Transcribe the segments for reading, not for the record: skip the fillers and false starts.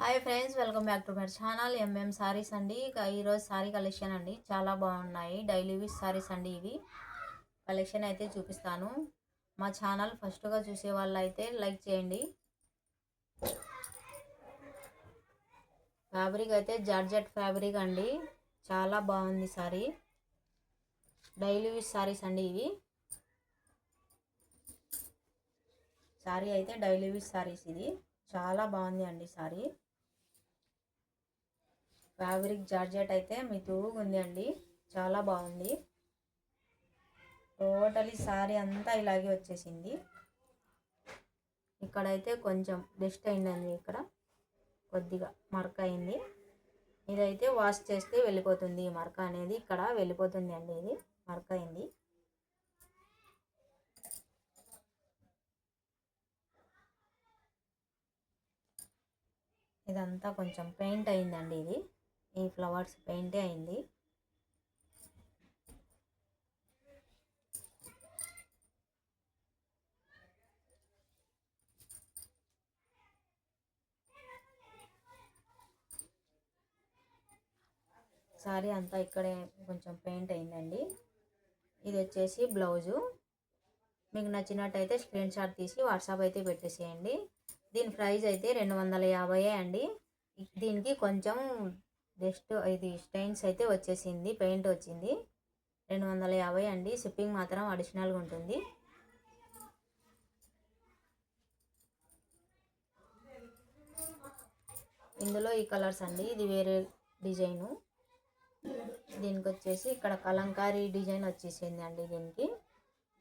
Hi friends, welcome back to my channel MM saris అండి. ఈరోజు sorry collection అండి, చాలా బాగున్నాయి. డైలీ యూస్ సారీస్ అండి. ఇవి కలెక్షన్ అయితే చూపిస్తాను. మా ఛానల్ ఫస్ట్గా చూసే వాళ్ళు అయితే లైక్ చేయండి. ఫ్యాబ్రిక్ అయితే జార్జెట్ ఫ్యాబ్రిక్ అండి, చాలా బాగుంది సారీ. డైలీ యూస్ సారీస్ అండి. ఇవి సారీ అయితే డైలీ యూస్ సారీస్. ఇది చాలా బాగుంది అండి సారీ. ఫ్యాబ్రిక్ జార్జెట్ అయితే మితుగా ఉంది అండి, చాలా బాగుంది. టోటలీ సారీ అంతా ఇలాగే వచ్చేసింది. ఇక్కడైతే కొంచెం డస్ట్ అయిందండి, ఇక్కడ కొద్దిగా మరక అయింది. ఇదైతే వాష్ చేస్తే వెళ్ళిపోతుంది. ఈ మరక అనేది ఇక్కడ వెళ్ళిపోతుంది అండి. ఇది మరక అయింది. ఇదంతా కొంచెం పెయింట్ అయిందండి. ఇది ఈ ఫ్లవర్స్ పెయింటే అయింది. సారీ అంతా ఇక్కడే కొంచెం పెయింట్ అయిందండి. ఇది వచ్చేసి బ్లౌజు. మీకు నచ్చినట్టయితే స్క్రీన్ షాట్ తీసి వాట్సాప్ అయితే పెట్టేసేయండి. దీని ప్రైస్ అయితే 250 అండి. దీనికి కొంచెం జస్ట్ ఇది స్టెయిన్స్ అయితే వచ్చేసింది, పెయింట్ వచ్చింది. 250 అండి. షిప్పింగ్ మాత్రం అడిషనల్గా ఉంటుంది. ఇందులో ఈ కలర్స్ అండి. ఇది వేరే డిజైను. దీనికి వచ్చేసి ఇక్కడ కలంకారీ డిజైన్ వచ్చేసింది అండి. దీనికి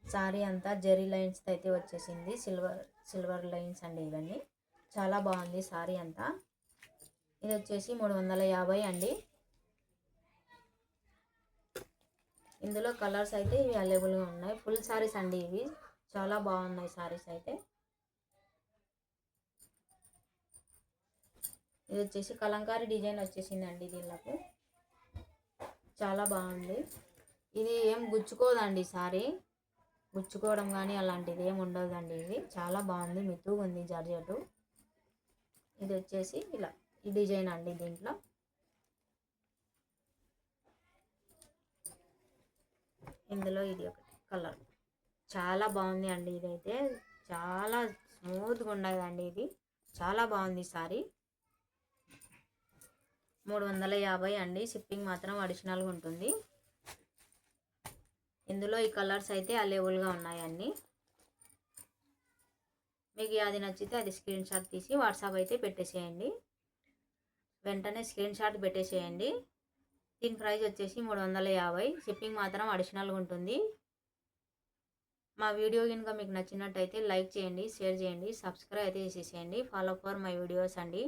సారీ అంతా జెరీ లైన్స్ అయితే వచ్చేసింది, సిల్వర్ లైన్స్ అండి. ఇవన్నీ చాలా బాగుంది సారీ అంతా. ఇది వచ్చేసి 350 అండి. ఇందులో కలర్స్ అయితే ఇవి అవైలబుల్గా ఉన్నాయి. ఫుల్ సారీస్ అండి. ఇవి చాలా బాగున్నాయి సారీస్ అయితే. ఇది వచ్చేసి కలంకారీ డిజైన్ వచ్చేసిందండి. దీనికి చాలా బాగుంది. ఇది ఏం గుచ్చుకోదండి సారీ, గుచ్చుకోవడం కానీ అలాంటిది ఏమి ఉండదండి. ఇది చాలా బాగుంది, మితుగా ఉంది జార్జెట్. ఇది వచ్చేసి ఇలా ఈ డిజైన్ అండి. దీంట్లో ఇందులో ఇది ఒకటి కలర్ చాలా బాగుంది అండి. ఇదైతే చాలా స్మూత్గా ఉండదండి. ఇది చాలా బాగుంది సారీ. 350 అండి. షిప్పింగ్ మాత్రం అడిషనల్గా ఉంటుంది. ఇందులో ఈ కలర్స్ అయితే అవైలబుల్గా ఉన్నాయండి. మీకు అది నచ్చితే అది స్క్రీన్ షాట్ తీసి వాట్సాప్ అయితే పెట్టేసేయండి. వెంటనే స్క్రీన్ షాట్ పెట్టేసేయండి. దీని ప్రైస్ వచ్చేసి 350. షిప్పింగ్ మాత్రం అడిషనల్గా ఉంటుంది. మా వీడియో కనుక మీకు నచ్చినట్టయితే లైక్ చేయండి, షేర్ చేయండి, సబ్స్క్రైబ్ అయితే చేసేసేయండి. ఫాలో ఫర్ మై వీడియోస్ అండి.